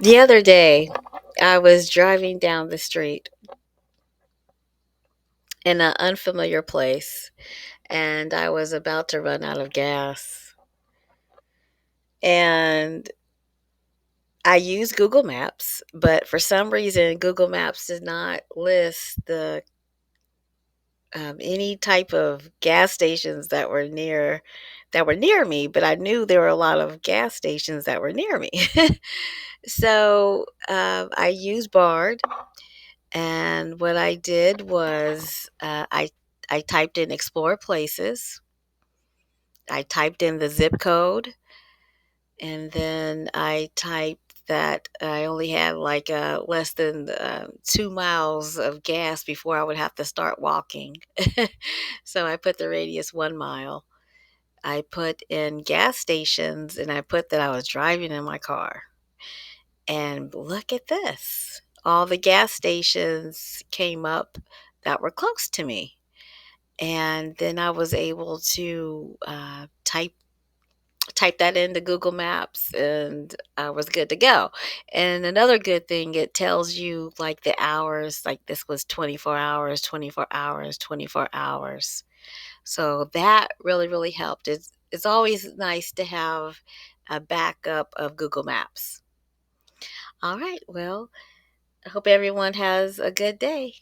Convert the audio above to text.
The other day, I was driving down the street in an unfamiliar place and I was about to run out of gas. And I use Google Maps, but for some reason, Google Maps did not list the any type of gas stations that were near me. But I knew there were a lot of gas stations that were near me. So I used Bard. And what I did was I typed in explore places. I typed in the zip code, and then I typed that I only had like less than 2 miles of gas before I would have to start walking. So I put the radius 1 mile. I put in gas stations, and I put that I was driving in my car. And look at this. All the gas stations came up that were close to me. And then I was able to type that into Google Maps, and I was good to go. And another good thing, it tells you like the hours, like this was 24 hours, 24 hours, 24 hours. So that really, really helped. It's always nice to have a backup of Google Maps. All right. Well, I hope everyone has a good day.